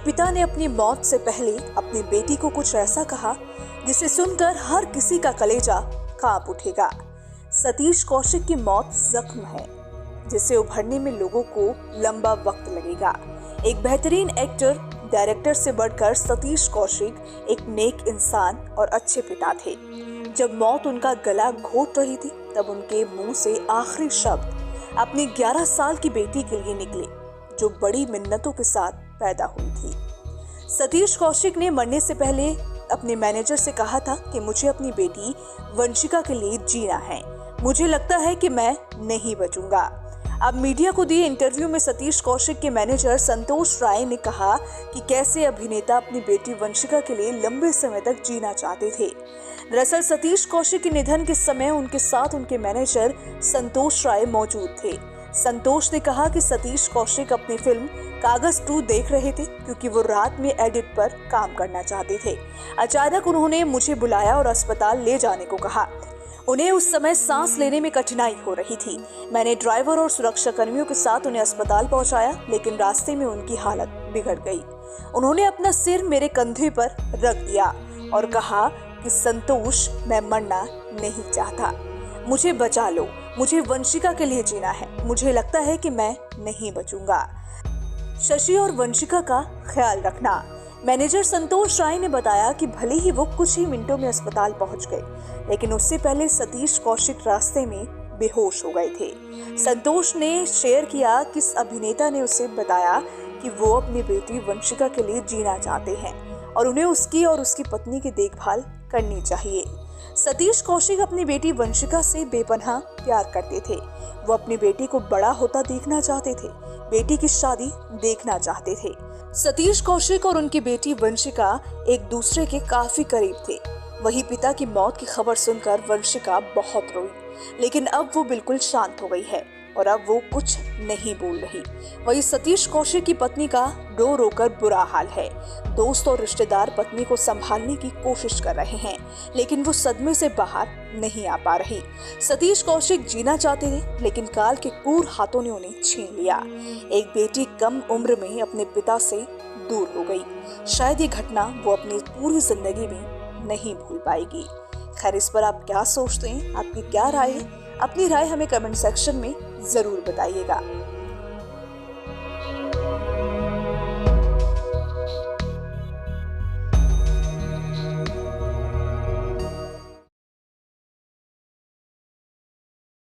पिता ने अपनी मौत से पहले अपनी बेटी को कुछ ऐसा कहा जिसे सुनकर हर किसी का कलेजा कांप उठेगा। सतीश कौशिक की मौत जख्म है जिसे उभरने में लोगों को लंबा वक्त लगेगा। एक बेहतरीन एक्टर, डायरेक्टर से बढ़कर सतीश कौशिक एक नेक इंसान और अच्छे पिता थे। जब मौत उनका गला घोट रही थी तब उनके मुंह से आखिरी शब्द अपनी 11 साल की बेटी के लिए निकले जो बड़ी मिन्नतों के साथ पैदा हुई थी। सतीश कौशिक ने मरने से पहले अपने मैनेजर से कहा था कि मुझे अपनी बेटी वंशिका के लिए जीना है, मुझे लगता है कि मैं नहीं बचूंगा। अब मीडिया को दिए इंटरव्यू में सतीश कौशिक के मैनेजर संतोष राय ने कहा कि कैसे अभिनेता अपनी बेटी वंशिका के लिए लंबे समय तक जीना चाहते थे। दरअसल सतीश कौशिक के निधन के समय उनके साथ उनके मैनेजर संतोष राय मौजूद थे। संतोष ने कहा कि सतीश कौशिक अपनी फिल्म कागज 2 देख रहे थे क्योंकि वो रात में एडिट पर काम करना चाहते थे। अचानक उन्होंने मुझे बुलाया और अस्पताल ले जाने को कहा। उन्हें उस समय सांस लेने में कठिनाई हो रही थी। मैंने ड्राइवर और सुरक्षा कर्मियों के साथ उन्हें अस्पताल पहुंचाया, लेकिन रास्ते में उनकी हालत बिगड़ गई। उन्होंने अपना सिर मेरे कंधे पर रख दिया और कहा कि संतोष, मैं मरना नहीं चाहता, मुझे बचा लो, मुझे वंशिका के लिए जीना है, मुझे लगता है कि मैं नहीं बचूंगा। शशि और वंशिका का ख्याल रखना। मैनेजर संतोष राय ने बताया कि भले ही वो कुछ ही मिनटों में अस्पताल पहुंच गए, लेकिन उससे पहले सतीश कौशिक रास्ते में बेहोश हो गए थे। संतोष ने शेयर किया कि अभिनेता ने उसे बताया कि वो अपनी बेटी वंशिका के लिए जीना चाहते हैं और उन्हें उसकी और उसकी पत्नी की देखभाल करनी चाहिए। सतीश कौशिक अपनी बेटी वंशिका से बेपनाह प्यार करते थे। वो अपनी बेटी को बड़ा होता देखना चाहते थे, बेटी की शादी देखना चाहते थे। सतीश कौशिक और उनकी बेटी वंशिका एक दूसरे के काफी करीब थे। वही पिता की मौत की खबर सुनकर वंशिका बहुत रोई, लेकिन अब वो बिल्कुल शांत हो गई है और अब वो कुछ नहीं बोल रही। वही सतीश कौशिक की पत्नी का रो रो कर बुरा हाल है। दोस्त और रिश्तेदार पत्नी को संभालने की कोशिश कर रहे हैं, लेकिन वो सदमे से बाहर नहीं आ पा रही। सतीश कौशिक जीना चाहते थे, लेकिन काल के क्रूर हाथों ने उन्हें छीन लिया। एक बेटी कम उम्र में अपने पिता से दूर हो गई। शायद ये घटना वो अपनी पूरी जिंदगी में नहीं भूल पाएगी। खैर, इस पर आप क्या सोचते हैं? आपकी क्या राय है? अपनी राय हमें कमेंट सेक्शन में जरूर बताइएगा।